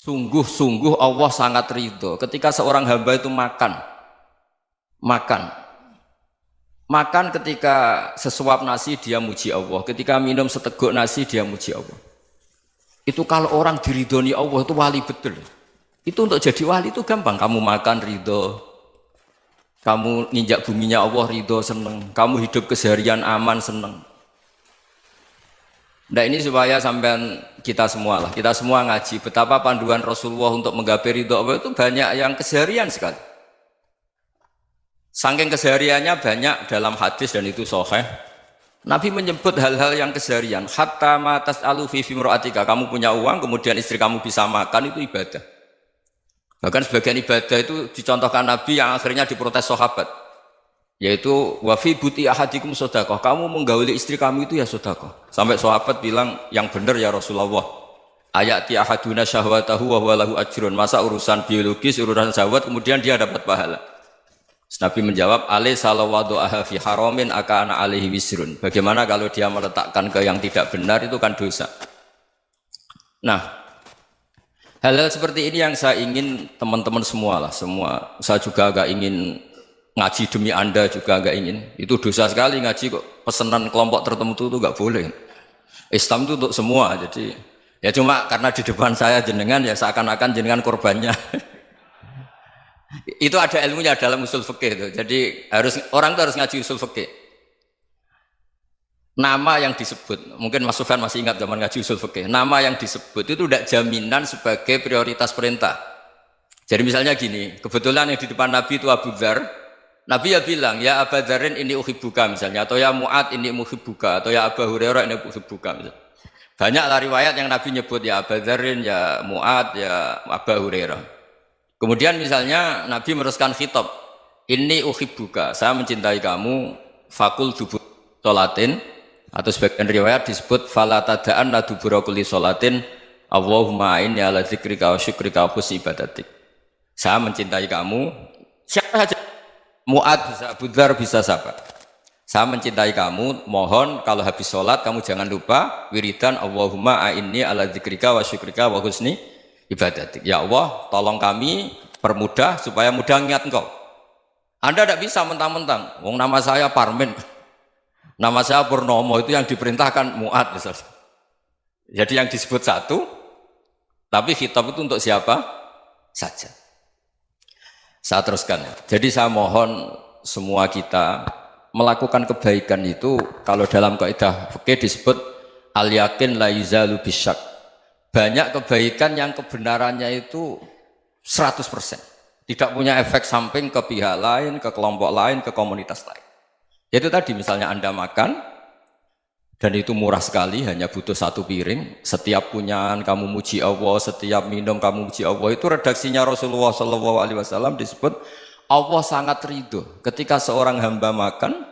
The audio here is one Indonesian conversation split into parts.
Sungguh-sungguh Allah sangat ridho ketika seorang hamba itu makan makan ketika sesuap nasi dia muji Allah, ketika minum seteguk nasi dia muji Allah. Itu kalau orang diridhoni Allah itu wali betul. Itu untuk jadi wali itu gampang, kamu makan ridho, kamu nginjak buminya Allah ridho seneng, kamu hidup keseharian aman seneng. Nah ini supaya sampean kita semua ngaji betapa panduan Rasulullah untuk menggapai ridho Allah itu banyak yang keseharian sekali. Saking kesehariannya banyak dalam hadis dan itu sahih. Nabi menyebut hal-hal yang keseharian. Hatta ma tas'alu fi fimra'atika, kamu punya uang kemudian istri kamu bisa makan itu ibadah. Bahkan sebagian ibadah itu dicontohkan Nabi yang akhirnya diprotes sahabat. Yaitu wa fi buti ahadikum sedekah, kamu menggauli istri kamu itu ya sedekah. Sampai sahabat bilang yang benar ya Rasulullah. Ayati ahaduna syahwatahu wa huwa lahu ajrun. Masa urusan biologis, urusan syahwat kemudian dia dapat pahala. Nabi menjawab, alaysa law wada'aha fi haramin akana alaihi wisrun. Bagaimana kalau dia meletakkan ke yang tidak benar itu kan dosa. Nah, hal-hal seperti ini yang saya ingin teman-teman semua lah, semua. Saya juga agak ingin ngaji demi Anda juga agak ingin. Itu dosa sekali ngaji kok pesanan kelompok tertentu itu enggak boleh. Islam itu untuk semua. Jadi ya cuma karena di depan saya jenengan ya seakan-akan jenengan korbannya. Itu ada ilmunya dalam usul fikih itu. Jadi orang itu harus ngaji usul fikih. Nama yang disebut, mungkin Mas Sufyan masih ingat zaman ngaji usul fikih. Nama yang disebut itu tidak jaminan sebagai prioritas perintah. Jadi misalnya gini, kebetulan yang di depan Nabi itu Abu Dzar. Nabi ya bilang, ya Abu Dzarin ini uhibbuka misalnya, atau ya Mu'ad ini uhibbuka, atau ya Abu Hurairah ini uhibbuka misalnya. Banyaklah riwayat yang Nabi nyebut ya Abu Dzarin, ya Mu'ad, ya Abu Hurairah. Kemudian misalnya Nabi meneruskan khitab, ini uhibbuka, saya mencintai kamu, fakul dubur sholatin, atau sebagian riwayat disebut fala tada'anna dubura kulli sholatin, Allahumma inni ala dzikrika wa syukrika wa husni ibadatik. Saya mencintai kamu, siapa saja, Mu'ad bisa, Abu Dzar bisa siapa. Saya mencintai kamu, mohon kalau habis sholat kamu jangan lupa wiridan Allahumma inni ala dzikrika wa syukrika wa husni ibadatik. Ya Allah, tolong kami permudah supaya mudah ingat Engkau. Anda tidak bisa mentang-mentang, wong nama saya Parmin, nama saya Purnomo, itu yang diperintahkan Mu'ad misalnya. Jadi yang disebut satu, tapi khitab itu untuk siapa saja. Saya teruskan. Jadi saya mohon semua kita melakukan kebaikan itu, kalau dalam kaidah fikih disebut al yakin la yuzalu bisyak. Banyak kebaikan yang kebenarannya itu 100%. Tidak punya efek samping ke pihak lain, ke kelompok lain, ke komunitas lain. Itu tadi misalnya Anda makan, dan itu murah sekali, hanya butuh satu piring. Setiap punyaan kamu muji Allah, setiap minum kamu muji Allah. Itu redaksinya Rasulullah SAW disebut, Allah sangat ridho ketika seorang hamba makan,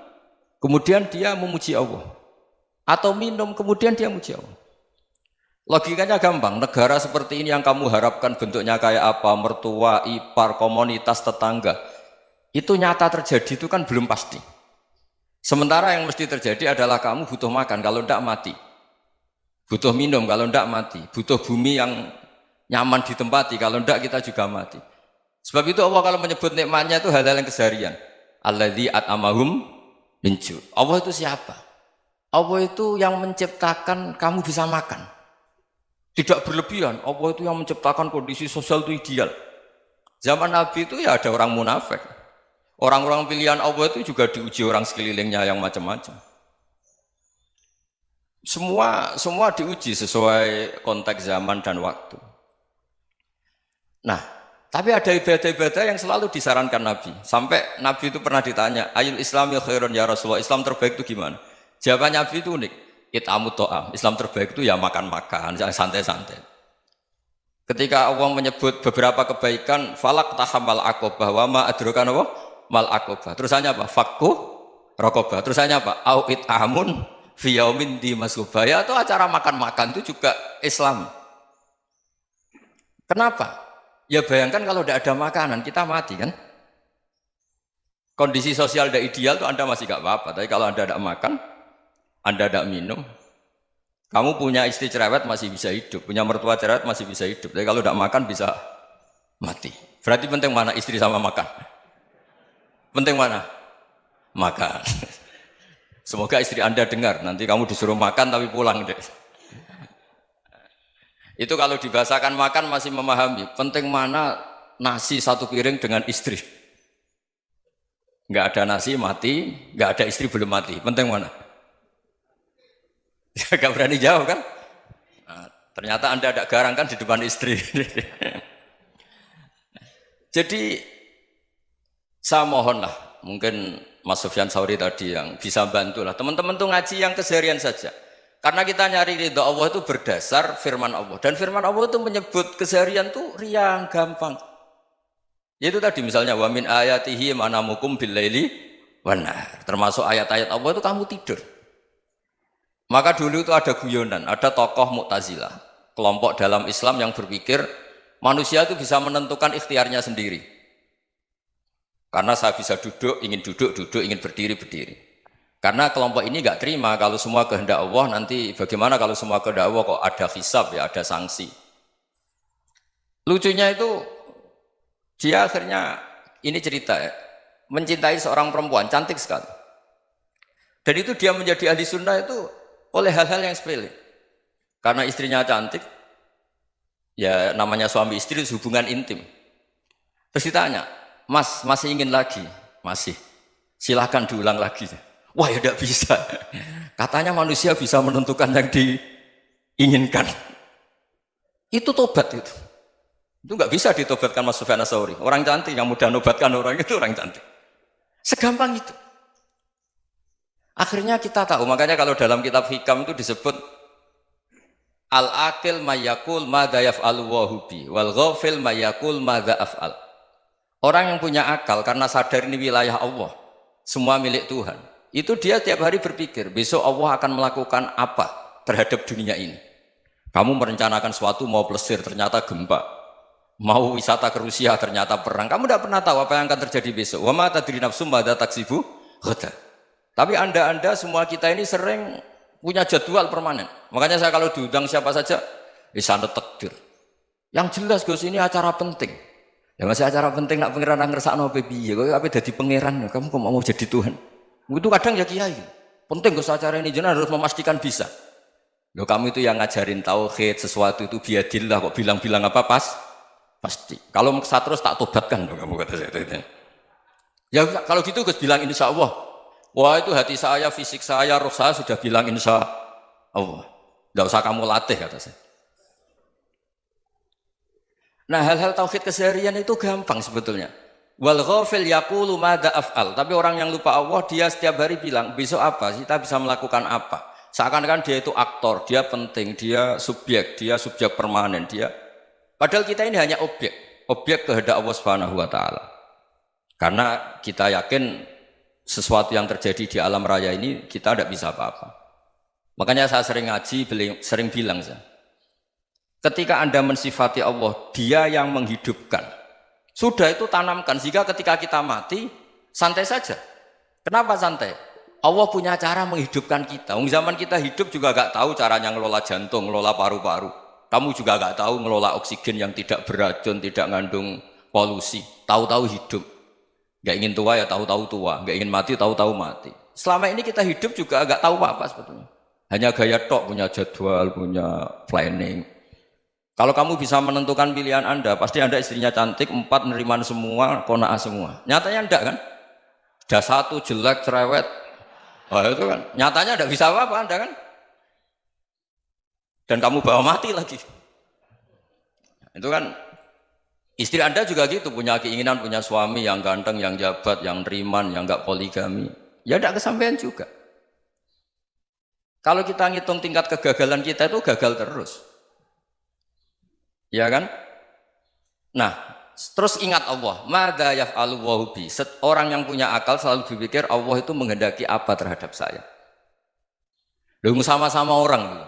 kemudian dia memuji Allah. Atau minum, kemudian dia muji Allah. Logikanya gampang, negara seperti ini yang kamu harapkan bentuknya kayak apa, mertua, ipar, komunitas, tetangga, itu nyata terjadi itu kan belum pasti. Sementara yang mesti terjadi adalah kamu butuh makan, kalau tidak mati. Butuh minum, kalau tidak mati. Butuh bumi yang nyaman ditempati, kalau tidak kita juga mati. Sebab itu Allah kalau menyebut nikmatnya itu hal-hal yang keseharian. Alladzi at'amahum min ju'. Allah itu siapa? Allah itu yang menciptakan kamu bisa makan. Tidak berlebihan, Allah itu yang menciptakan kondisi sosial itu ideal. Zaman Nabi itu ya ada orang munafik. Orang-orang pilihan Allah itu juga diuji orang sekelilingnya yang macam-macam. Semua diuji sesuai konteks zaman dan waktu. Nah, tapi ada ibadah-ibadah yang selalu disarankan Nabi. Sampai Nabi itu pernah ditanya, ayul islami khairun ya Rasulullah, Islam terbaik itu gimana? Jawaban Nabi itu unik. It'amut to'am, Islam terbaik itu ya makan-makan, yang santai-santai. Ketika Allah menyebut beberapa kebaikan, falak tahamal aqobah, wa ma adrokan apa? Mal aqobah. Terusannya apa? Fakku rokobah. Terusannya apa? Au it'amun fiyaumin di masubah. Ya itu acara makan-makan itu juga Islam. Kenapa? Ya bayangkan kalau tidak ada makanan, kita mati kan? Kondisi sosial tidak ideal itu Anda masih gak apa-apa, tapi kalau Anda tidak makan, Anda tidak minum, Kamu punya istri cerewet masih bisa hidup, punya mertua cerewet masih bisa hidup. Tapi kalau tidak makan bisa mati. Berarti penting mana istri sama makan? Penting mana? Makan. Semoga istri Anda dengar, nanti kamu disuruh makan tapi pulang deh. Itu kalau dibahasakan makan masih memahami. Penting mana nasi satu piring dengan istri. Nggak ada nasi mati, nggak ada istri belum mati. Penting mana? Gak berani jawab kan? Nah, ternyata Anda ada garang kan di depan istri. Jadi saya mohonlah, mungkin Mas Sufyan Sauri tadi yang bisa bantulah. Teman-teman tuh ngaji yang keseharian saja. Karena kita nyari ridha Allah itu berdasar firman Allah. Dan firman Allah itu menyebut keseharian tuh riang, gampang. Yaitu tadi misalnya wa min ayatihi manamukum bil laili wan nahar. Termasuk ayat-ayat Allah itu kamu tidur. Maka dulu itu ada guyonan, ada tokoh Mu'tazilah, kelompok dalam Islam yang berpikir manusia itu bisa menentukan ikhtiarnya sendiri. Karena saya bisa duduk, ingin berdiri, berdiri. Karena kelompok ini nggak terima kalau semua kehendak Allah, nanti bagaimana kalau semua kehendak Allah kok ada hisab ya, ada sanksi. Lucunya itu dia akhirnya, ini cerita ya, mencintai seorang perempuan, cantik sekali. Dan itu dia menjadi ahli sunnah itu oleh hal-hal yang sepele. Karena istrinya cantik, ya namanya suami istri hubungan intim. Terus ditanya, Mas, masih ingin lagi? Masih. Silahkan diulang lagi. Wah ya tidak bisa. Katanya manusia bisa menentukan yang diinginkan. Itu tobat itu. Itu nggak bisa ditobatkan Mas Sufyan Ats-Tsauri. Orang cantik yang mudah nobatkan orang itu orang cantik. Segampang itu. Akhirnya kita tahu, makanya kalau dalam kitab Hikam itu disebut al-aqil mayyakul madza yaf'alu wa hubi wal ghafil mayyakul madza af'al. Orang yang punya akal karena sadar ini wilayah Allah, semua milik Tuhan. Itu dia tiap hari berpikir, besok Allah akan melakukan apa terhadap dunia ini. Kamu merencanakan suatu mau plesir, ternyata gempa. Mau wisata ke Rusia, ternyata perang. Kamu tidak pernah tahu apa yang akan terjadi besok. Wa ma tadri nafsum madza taksibu ghadan. Tapi anda semua kita ini sering punya jadwal permanen. Makanya saya kalau diundang siapa saja, sanad takdir. Yang jelas Gus ini acara penting. Ya masih acara penting nak pangeran ngersakno piye? Kok ape dadi pangeran? Kamu kok mau jadi Tuhan? Itu kadang ya kiai. Penting Gus acara ini jenengan harus memastikan bisa. Loh kamu itu yang ngajarin tauhid, sesuatu itu biadillah kok bilang-bilang apa pasti. Kalau maksa terus tak tobatkan loh kamu kata saya. Ya kalau gitu Gus bilang insya Allah. Wah itu hati saya, fisik saya, roh saya sudah bilang insya Allah. Tidak usah kamu latih kata saya. Nah hal-hal tauhid keseharian itu gampang sebetulnya. Wal ghafil yaqulu madza af'al. Tapi orang yang lupa Allah dia setiap hari bilang besok apa? Kita bisa melakukan apa? Seakan-akan dia itu aktor, dia penting, dia subjek permanen, dia. Padahal kita ini hanya objek kehendak Allah Subhanahu wa taala. Karena kita yakin sesuatu yang terjadi di alam raya ini kita tidak bisa apa-apa. Makanya saya sering ngaji, sering bilang saya, ketika Anda mensifati Allah, Dia yang menghidupkan. Sudah itu tanamkan sehingga ketika kita mati santai saja. Kenapa santai? Allah punya cara menghidupkan kita. Zaman kita hidup juga gak tahu caranya ngelola jantung, ngelola paru-paru. Kamu juga gak tahu ngelola oksigen yang tidak beracun, tidak mengandung polusi. Tahu-tahu hidup. Gak ingin tua ya tahu-tahu tua, gak ingin mati tahu-tahu mati. Selama ini kita hidup juga gak tahu apa-apa sebetulnya. Hanya gaya tok, punya jadwal, punya planning. Kalau kamu bisa menentukan pilihan Anda, pasti Anda istrinya cantik, 4 neriman semua, kona'ah semua. Nyatanya enggak kan? Ada 1 jelek, cerewet. Oh itu kan, nyatanya enggak bisa apa-apa Anda kan? Dan kamu bawa mati lagi. Itu kan istri Anda juga gitu, punya keinginan, punya suami yang ganteng, yang jabat, yang neriman, yang enggak poligami. Ya enggak kesampaian juga. Kalau kita ngitung tingkat kegagalan kita itu gagal terus. Ya kan? Nah, terus ingat Allah, madza yaf'alu wa bi. Orang yang punya akal selalu berpikir Allah itu menghendaki apa terhadap saya. Lalu sama-sama orang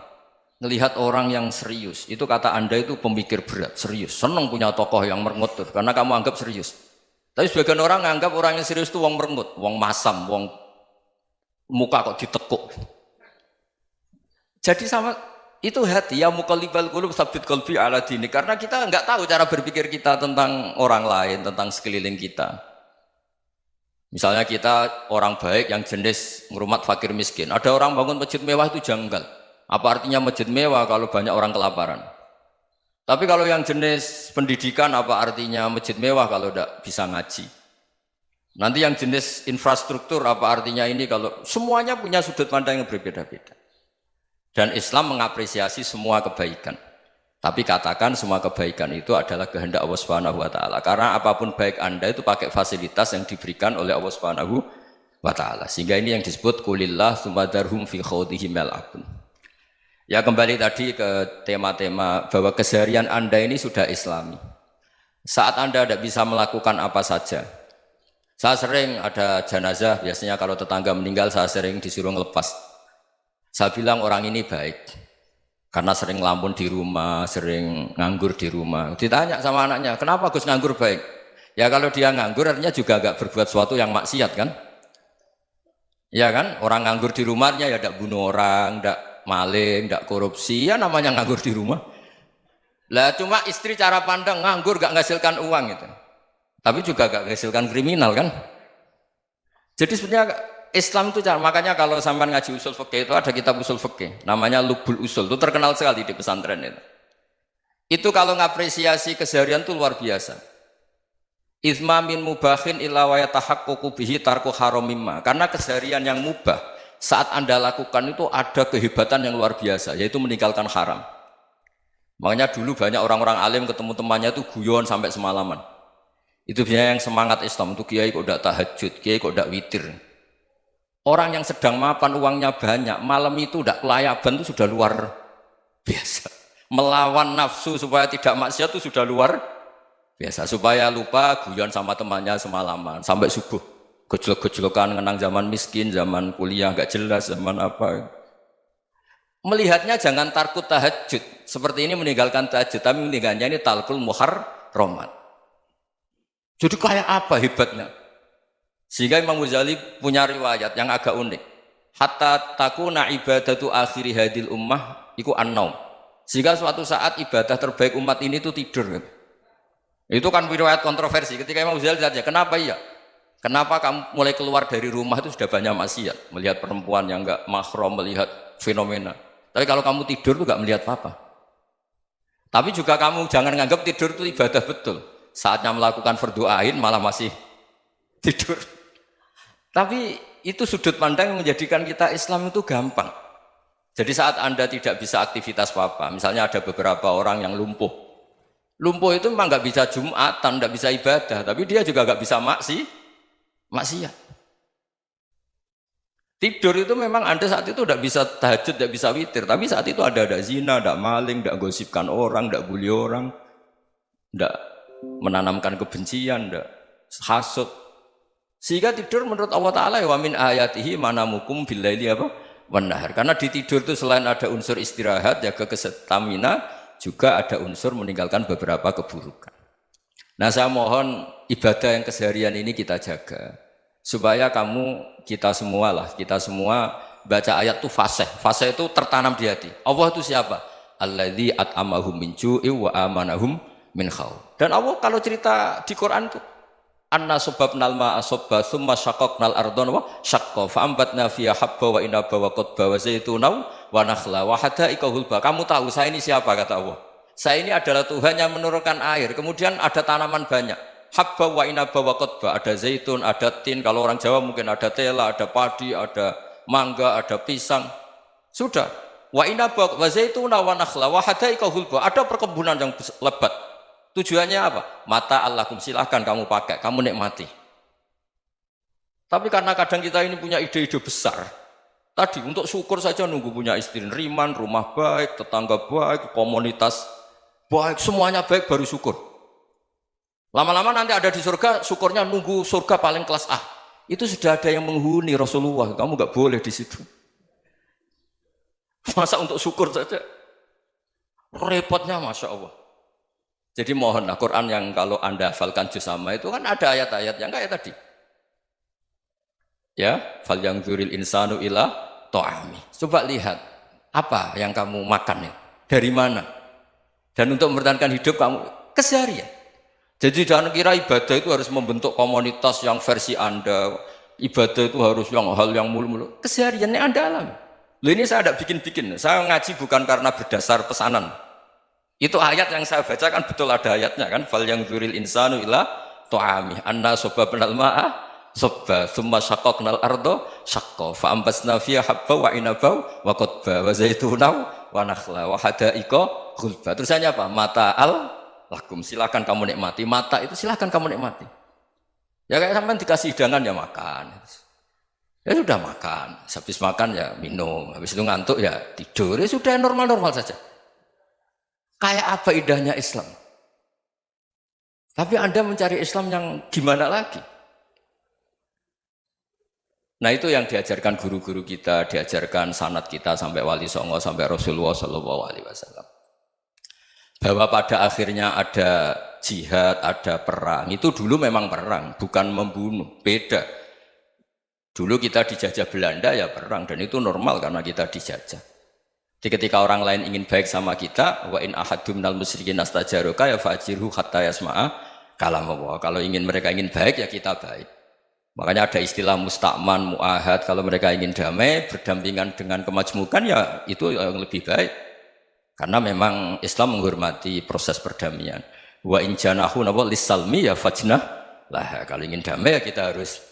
melihat orang yang serius, itu kata Anda itu pemikir berat, serius, senang punya tokoh yang merengut tuh, karena kamu anggap serius. Tapi sebagian orang anggap orang yang serius itu wong merengut, wong masam, wong muka kok ditekuk. Jadi sama Itu hati ya muqallibal qulub tsabbit qalbi ala dini, karena kita nggak tahu cara berpikir kita tentang orang lain, tentang sekeliling kita. Misalnya kita orang baik yang jenis ngurmat fakir miskin, ada orang bangun masjid mewah itu janggal. Apa artinya masjid mewah kalau banyak orang kelaparan? Tapi kalau yang jenis pendidikan, apa artinya masjid mewah kalau tidak bisa ngaji? Nanti yang jenis infrastruktur, apa artinya ini kalau semuanya punya sudut pandang yang berbeda-beda. Dan Islam mengapresiasi semua kebaikan. Tapi katakan semua kebaikan itu adalah kehendak Allah Subhanahu wa taala. Karena apapun baik Anda itu pakai fasilitas yang diberikan oleh Allah Subhanahu wa taala. Sehingga ini yang disebut qulillah tsumadarhum fi khawdihim yal'abun. Ya kembali tadi ke tema-tema bahwa keseharian Anda ini sudah Islami. Saat Anda tidak bisa melakukan apa saja. Saya sering ada jenazah, biasanya kalau tetangga meninggal saya sering disuruh ngelepas. Saya bilang orang ini baik karena sering ngelamun di rumah, sering nganggur di rumah. Ditanya sama anaknya, kenapa Gus nganggur baik? Ya kalau dia nganggur artinya juga agak berbuat sesuatu yang maksiat kan? Ya kan? Orang nganggur di rumahnya ya tidak bunuh orang, tidak maling, tidak korupsi, ya namanya nganggur di rumah. Lah cuma istri cara pandang nganggur gak menghasilkan uang itu. Tapi juga gak menghasilkan kriminal kan? Jadi sebenarnya Islam itu makanya kalau sampai ngaji usul fikih itu ada kitab usul fikih namanya Lubul Usul, itu terkenal sekali di pesantren itu. Itu kalau ngapresiasi keseharian itu luar biasa. Izma min mubahin illa wa yatahaqqaqu bihi tarku haramimma. Karena keseharian yang mubah saat Anda lakukan itu ada kehebatan yang luar biasa, yaitu meninggalkan haram. Makanya dulu banyak orang-orang alim ketemu temannya itu guyon sampai semalaman. Itu biasanya yang semangat Islam itu kiai kok tidak tahajud, kiai kok tidak witir. Orang yang sedang mapan uangnya banyak, malam itu tidak kelayaban itu sudah luar biasa. Melawan nafsu supaya tidak maksiat itu sudah luar biasa. Supaya lupa guyon sama temannya semalaman sampai subuh. Gejlok-gejlokan ngenang zaman miskin, zaman kuliah nggak jelas, zaman apa. Melihatnya jangan tarkut tahajud. Seperti ini meninggalkan tahajud, tapi meninggalkannya ini talkul muharramat. Jadi kayak apa hebatnya? Sehingga Imam Ghazali punya riwayat yang agak unik. Hatta takuna ibadatu akhiri hadil ummah iku an-naum. Sehingga suatu saat ibadah terbaik umat ini itu tidur. Itu kan riwayat kontroversi. Ketika Imam Ghazali tanya, kenapa iya? Kenapa kamu mulai keluar dari rumah itu sudah banyak maksiat? Melihat perempuan yang enggak mahram, melihat fenomena. Tapi kalau kamu tidur itu enggak melihat apa-apa. Tapi juga kamu jangan menganggap tidur itu ibadah betul. Saatnya melakukan fardhu ain malah masih tidur. Tapi itu sudut pandang yang menjadikan kita Islam itu gampang. Jadi saat Anda tidak bisa aktivitas apa-apa, misalnya ada beberapa orang yang lumpuh. Lumpuh itu memang nggak bisa Jumatan, nggak bisa ibadah, tapi dia juga nggak bisa maksiat. Tidur itu memang Anda saat itu tidak bisa tahajud, tidak bisa witir, tapi saat itu ada zina, ada maling, tidak gosipkan orang, tidak bully orang, tidak menanamkan kebencian, tidak hasud. Sehingga tidur menurut Allah Ta'ala wa min ayatihi manamukum billaili apa? Wan-nahar. Karena di tidur itu selain ada unsur istirahat, jaga kestamina, juga ada unsur meninggalkan beberapa keburukan. Nah saya mohon ibadah yang keseharian ini kita jaga. Supaya kita semua baca ayat itu fasih. Fasih itu tertanam di hati. Allah itu siapa? Alladzi at'amahum min ju'i wa amanahum min khauf. Dan Allah kalau cerita di Quran itu anna subabnal ma'a subba thumma syaqaqnal ardhan wa syaqqa fa ambatna fiha habba wa inaba wa qadba wa zaituna wa nakhla wa hadaika hulba. Kamu tahu saya ini siapa, kata Allah? Saya ini adalah Tuhan yang menurunkan air, kemudian ada tanaman banyak. Habba wa inaba wa qadba, ada zaitun, ada tin, kalau orang Jawa mungkin ada tela, ada padi, ada mangga, ada pisang. Sudah. Wa inaba wa zaituna wa nakhla wa hadaika hulba, ada perkebunan yang lebat. Tujuannya apa? Mata Allahkum, silahkan kamu pakai, kamu nikmati. Tapi karena kadang kita ini punya ide-ide besar. Tadi untuk syukur saja nunggu punya istri riman, rumah baik, tetangga baik, komunitas baik, semuanya baik baru syukur. Lama-lama nanti ada di surga, syukurnya nunggu surga paling kelas A. Itu sudah ada yang menghuni Rasulullah, kamu nggak boleh di situ. Masa untuk syukur saja? Repotnya Masya Allah. Jadi mohonlah Quran yang kalau Anda hafalkan juz sama itu kan ada ayat-ayat yang kayak tadi. Ya, fal yang dzuril insanu ila ta'ami. Coba lihat. Apa yang kamu makan ya? Dari mana? Dan untuk mempertahankan hidup kamu keseharian. Jadi jangan kira ibadah itu harus membentuk komunitas yang versi Anda. Ibadah itu harus hal yang mulu-mulu. Kesehariannya Anda alami. Loh, ini saya tidak bikin-bikin. Saya ngaji bukan karena berdasar pesanan. Itu ayat yang saya bacakan betul ada ayatnya kan. Fal yang dzuril insanu ila tu'ami anna sababnal ma'a sabba thumma syaqqaqnal ardo syaqqa fa ambasna fiha habba wa inaba wa qadba wa zaituna wa nakhla wa hada'iqa ghulba. Terusannya apa? Mata'al lakum, silakan kamu nikmati. Mata itu silakan kamu nikmati. Ya kayak sampean dikasih hidangan ya makan. Ya sudah makan, habis makan ya minum, habis itu ngantuk ya tidur. Ya sudah normal-normal saja. Kayak apa indahnya Islam? Tapi Anda mencari Islam yang gimana lagi? Nah itu yang diajarkan guru-guru kita, diajarkan sanad kita sampai Wali Songo, sampai Rasulullah SAW. Bahwa pada akhirnya ada jihad, ada perang. Itu dulu memang perang, bukan membunuh, beda. Dulu kita dijajah Belanda ya perang, dan itu normal karena kita dijajah. Jadi ketika orang lain ingin baik sama kita, wa in ahadum minal musyrikin astajaruka ya fa'jirhu hatta yasma'a kalam Allah. Kalau mereka ingin baik ya kita baik. Makanya ada istilah musta'man, mu'ahad. Kalau mereka ingin damai, berdampingan dengan kemajmukan ya itu yang lebih baik. Karena memang Islam menghormati proses perdamaian. Wa in janahu lis-salmi ya fajnah lah. Kalau ingin damai ya kita harus